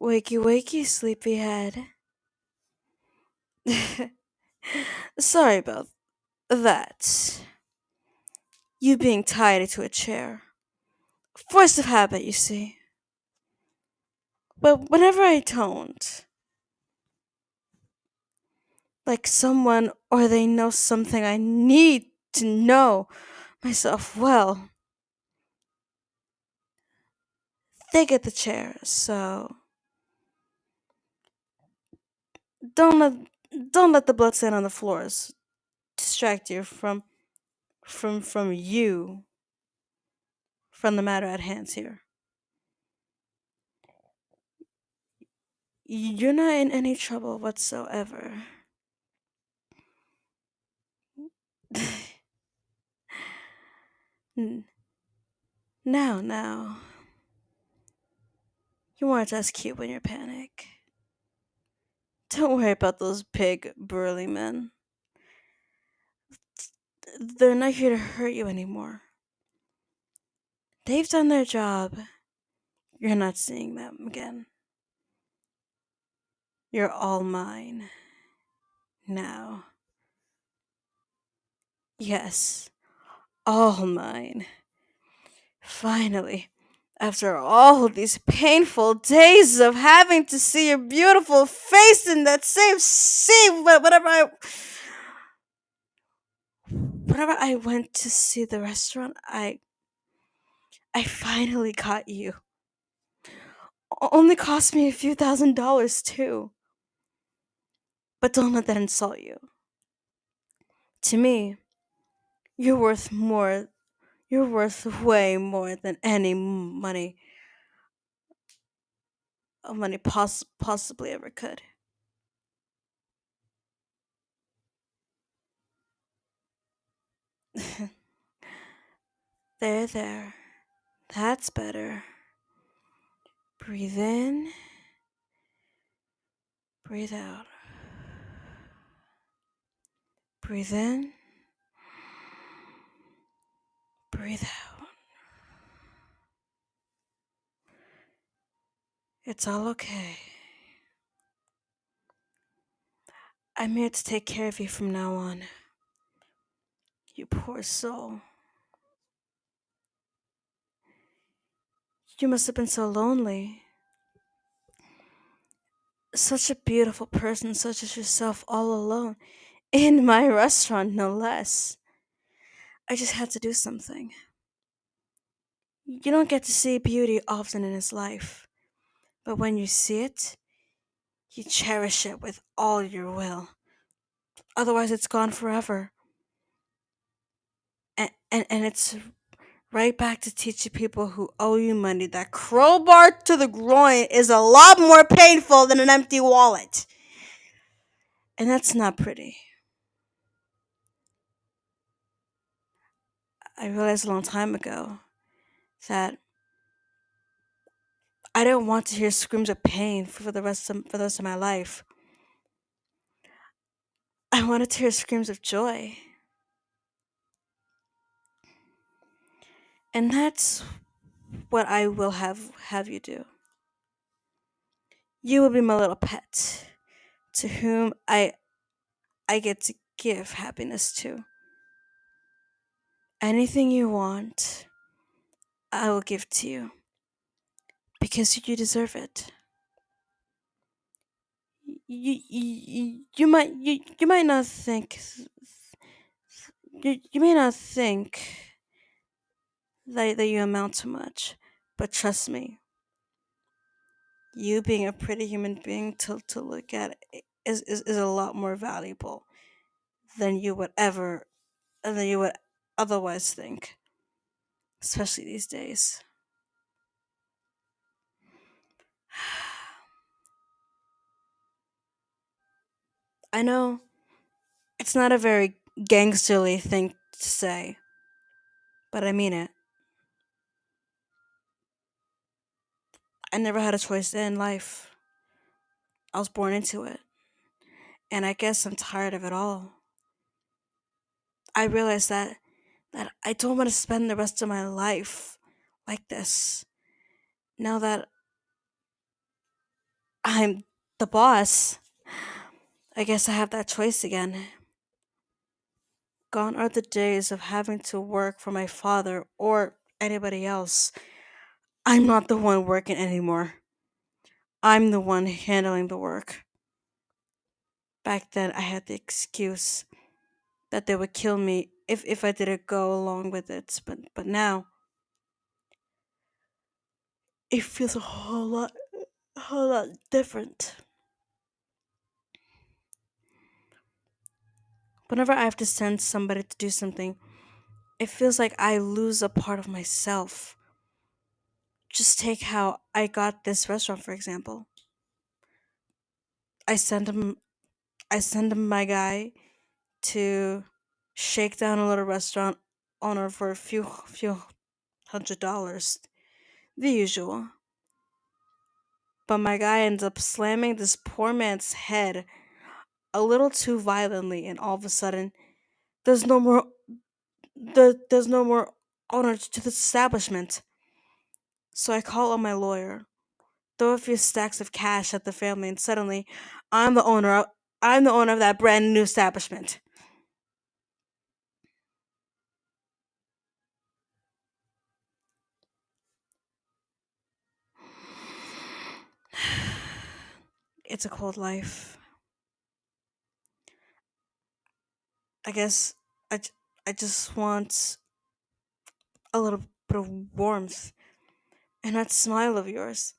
Wakey, wakey, sleepyhead. Sorry about that. You being tied into a chair. Force of habit, you see. But whenever I don't, like someone or they know something I need to know myself well, they get the chair. So don't let don't let the blood stain on the floors distract you from you from the matter at hand here. You're not in any trouble whatsoever. N- now, you aren't as cute when you panic. Don't worry about those big, burly men. They're not here to hurt you anymore. They've done their job. You're not seeing them again. You're all mine. Now. Yes, all mine. Finally, after all these painful days of having to see your beautiful face in that same scene, whenever I went to see the restaurant, I finally got you. Only cost me a few $1,000s too. But don't let that insult you. To me, you're worth more. You're worth way more than any money possibly ever could. There. That's better. Breathe in, breathe out. Breathe in, breathe out. It's all okay. I'm here to take care of you from now on. You poor soul. You must have been so lonely. Such a beautiful person, such as yourself, all alone. In my restaurant, no less. I just had to do something. You don't get to see beauty often in his life, but when you see it, you cherish it with all your will. Otherwise, it's gone forever. And it's right back to teaching people who owe you money that crowbar to the groin is a lot more painful than an empty wallet. And that's not pretty. I realized a long time ago that I don't want to hear screams of pain for the rest of my life. I wanted to hear screams of joy. And that's what I will have you do. You will be my little pet to whom I get to give happiness to. Anything you want, I will give to you because you deserve it. You might not think you may not think that you amount to much, but trust me, you being a pretty human being to look at is a lot more valuable than you would otherwise think, especially these days. I know it's not a very gangsterly thing to say, but I mean it. I never had a choice in life. I was born into it. And I guess I'm tired of it all. I realize that I don't want to spend the rest of my life like this. Now that I'm the boss. I guess I have that choice again. Gone are the days of having to work for my father or anybody else. I'm not the one working anymore. I'm the one handling the work. Back then, I had the excuse that they would kill me if I didn't go along with it. But now, it feels a whole lot different. Whenever I have to send somebody to do something, it feels like I lose a part of myself. Just take how I got this restaurant for example. I sent him my guy to shake down a little restaurant owner for a few $100. The usual. But my guy ends up slamming this poor man's head a little too violently, and all of a sudden there's no more there's no more owner to the establishment. So I call on my lawyer, throw a few stacks of cash at the family, and suddenly I'm the owner of, I'm the owner of that brand new establishment. It's a cold life. I guess I, j- I just want a little bit of warmth and that smile of yours.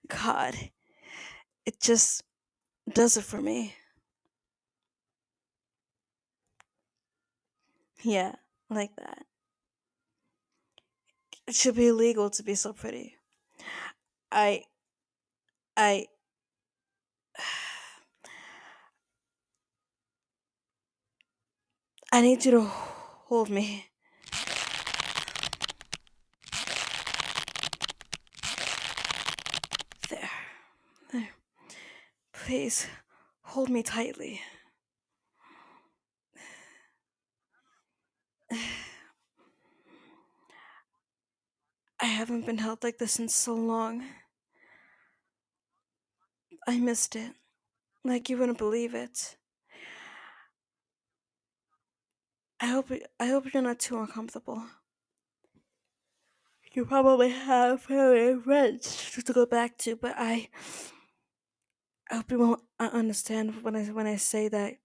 God, it just does it for me. Yeah, like that. It should be illegal to be so pretty. I, I, I need you to hold me. There, there. Please, hold me tightly. I haven't been held like this in so long. I missed it. Like you wouldn't believe it. I hope you're not too uncomfortable. You probably have family friends to go back to, but I hope you won't understand when I say that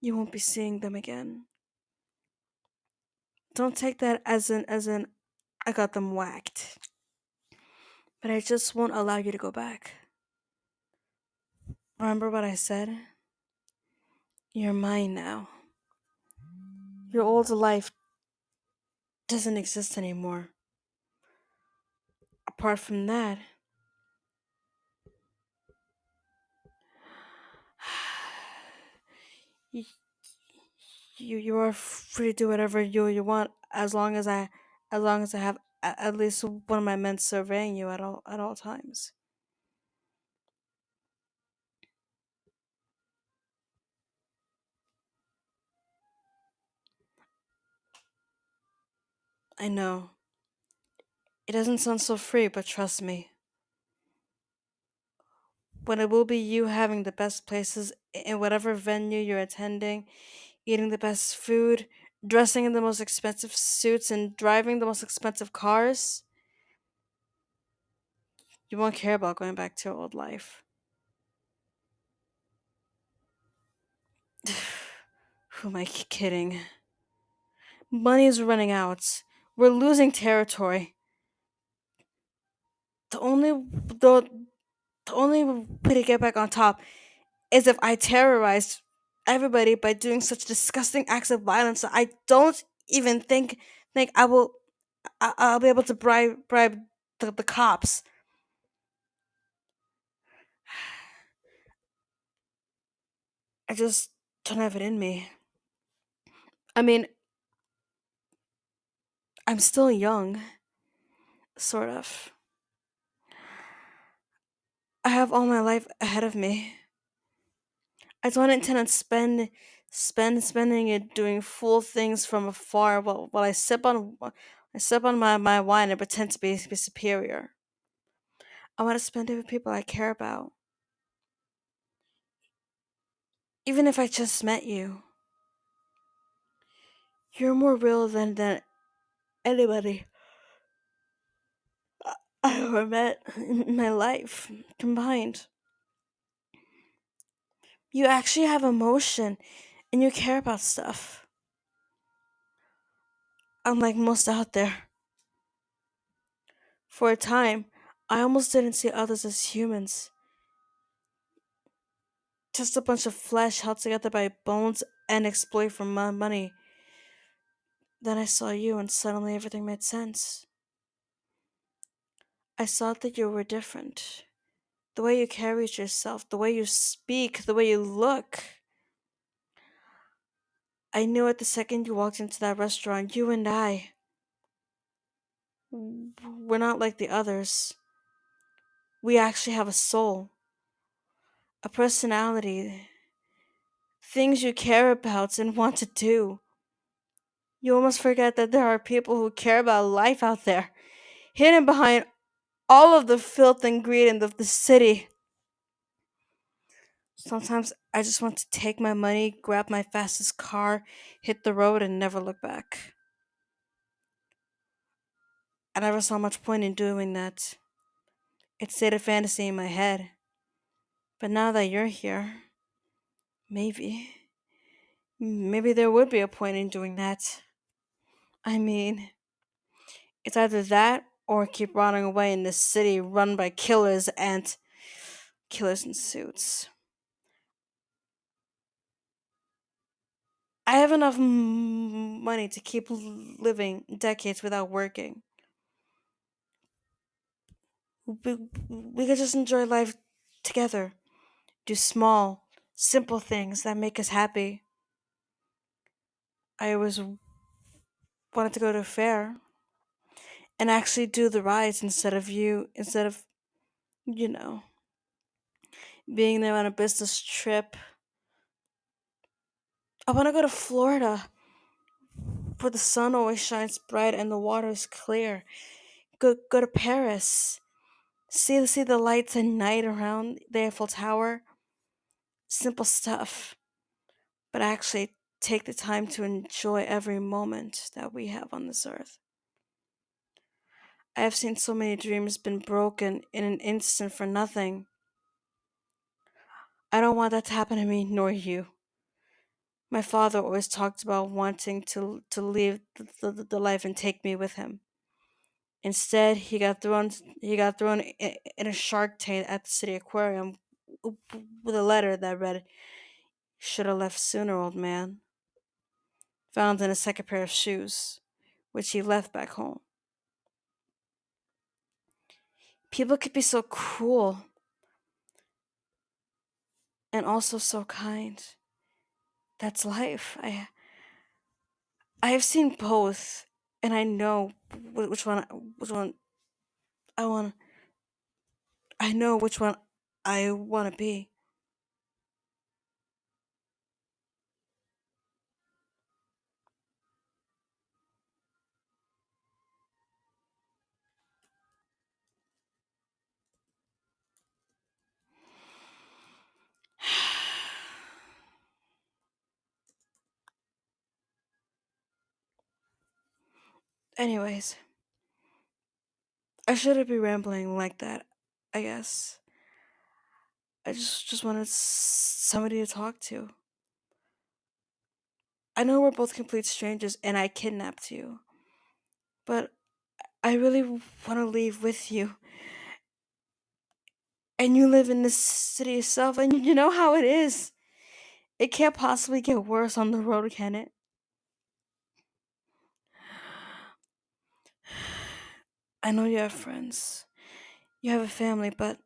you won't be seeing them again. Don't take that as an I got them whacked. But I just won't allow you to go back. Remember what I said? You're mine now. Your old life doesn't exist anymore. Apart from that, you you are free to do whatever you want as long as I have at least one of my men surveying you at all times. I know it doesn't sound so free, but trust me, when it will be you having the best places in whatever venue you're attending, eating the best food, dressing in the most expensive suits, and driving the most expensive cars, you won't care about going back to your old life. Who am I kidding? Money is running out. We're losing territory. The only the only way to get back on top is if I terrorize everybody by doing such disgusting acts of violence that I don't even think I'll be able to bribe the cops. I just don't have it in me. I mean, I'm still young, sort of. I have all my life ahead of me. I don't intend on spending it doing fool things from afar while I sip on my wine and pretend to be superior. I want to spend it with people I care about. Even if I just met you, you're more real than anybody I ever met in my life combined. You actually have emotion and you care about stuff, unlike most out there. For a time, I almost didn't see others as humans, just a bunch of flesh held together by bones and exploited for money. Then I saw you, and suddenly everything made sense. I saw that you were different. The way you carried yourself, the way you speak, the way you look. I knew at the second you walked into that restaurant, you and I we're not like the others. We actually have a soul, a personality, things you care about and want to do. You almost forget that there are people who care about life out there, hidden behind all of the filth and greed in the city. Sometimes I just want to take my money, grab my fastest car, hit the road, and never look back. I never saw much point in doing that. It stayed a fantasy in my head. But now that you're here, maybe. Maybe there would be a point in doing that. I mean, it's either that or keep rotting away in this city run by killers and killers in suits. I have enough money to keep living decades without working. We could just enjoy life together, do small, simple things that make us happy. I always wanted to go to a fair and actually do the rides instead of, you know, being there on a business trip. I want to go to Florida where the sun always shines bright and the water is clear. Go to Paris. See the lights at night around the Eiffel Tower. Simple stuff, but actually take the time to enjoy every moment that we have on this earth. I have seen so many dreams been broken in an instant for nothing. I don't want that to happen to me nor you. My father always talked about wanting to leave the life and take me with him. Instead, he got thrown in a shark tank at the city aquarium with a letter that read, "Should have left sooner, old man." Found in a second pair of shoes, which he left back home. People could be so cruel and also so kind. That's life. I have seen both, and I know which one I want. I know which one I want to be. Anyways, I shouldn't be rambling like that. I guess I just wanted somebody to talk to. I know we're both complete strangers, and I kidnapped you, but I really want to leave with you. And you live in this city yourself, and you know how it is. It can't possibly get worse on the road, can it? I know you have friends, you have a family, but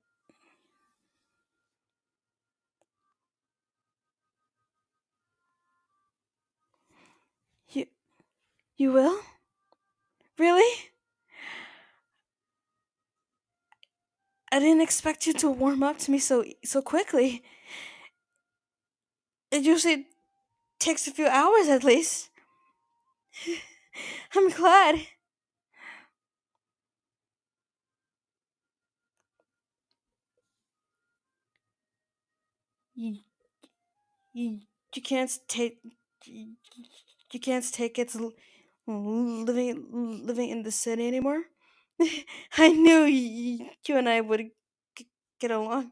you you will? Really? I didn't expect you to warm up to me so quickly. It usually takes a few hours at least. I'm glad. You, you, you can't take you, you can't take it to living in the city anymore. I knew you and I would get along.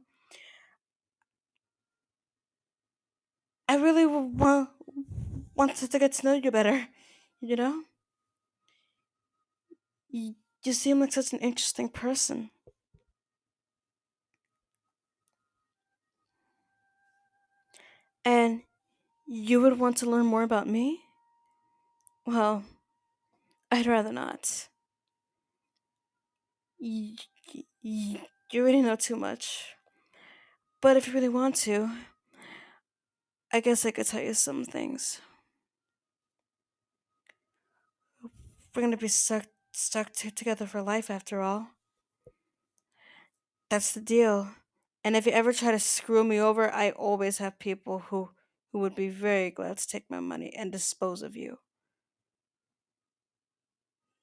I really wanted to get to know you better. You know, you, you seem like such an interesting person, and you would want to learn more about me. Well, I'd rather not. You, you, you already know too much. But if you really want to, I guess I could tell you some things. We're gonna be stuck together for life after all. That's the deal. And if you ever try to screw me over, I always have people who would be very glad to take my money and dispose of you.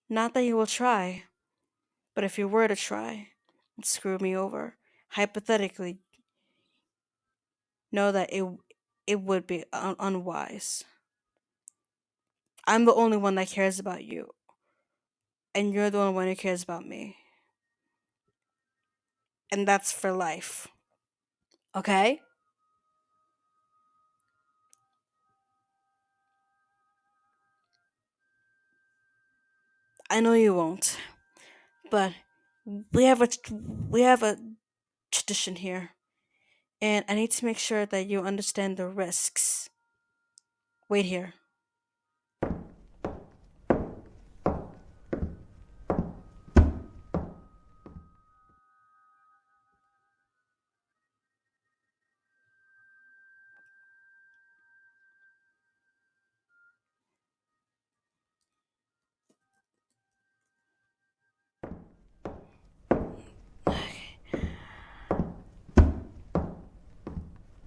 Not that you will try, but if you were to try and screw me over, hypothetically, know that it would be unwise. I'm the only one that cares about you, and you're the only one who cares about me. And that's for life. Okay? I know you won't, but we have a we have a tradition here, and I need to make sure that you understand the risks. Wait here.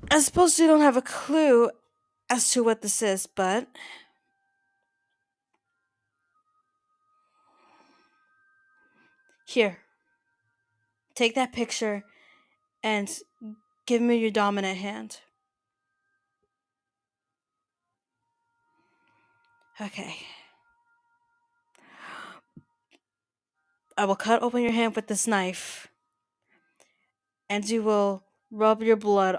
I suppose you don't have a clue as to what this is, but here, take that picture and give me your dominant hand. Okay. I will cut open your hand with this knife, and you will rub your blood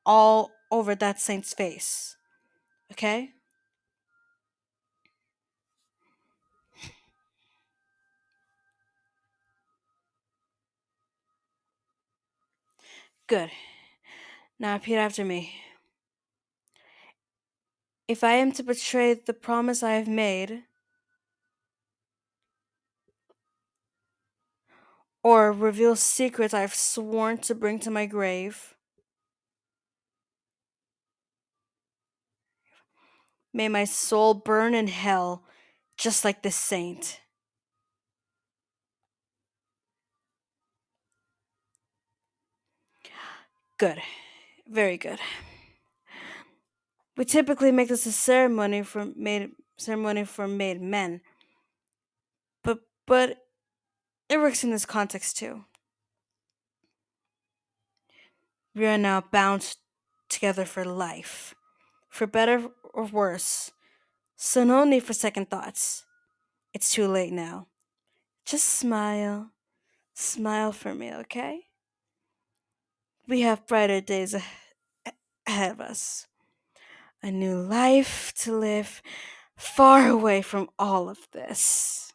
all over that saint's face. Okay? Good. Now repeat after me. If I am to betray the promise I have made, or reveal secrets I have sworn to bring to my grave, may my soul burn in hell just like this saint. Good. Very good. We typically make this a ceremony for made men, but it works in this context too. We are now bound together for life, for better or worse. So no need for second thoughts. It's too late now. Just smile. Smile for me, okay? We have brighter days ahead of us. A new life to live far away from all of this.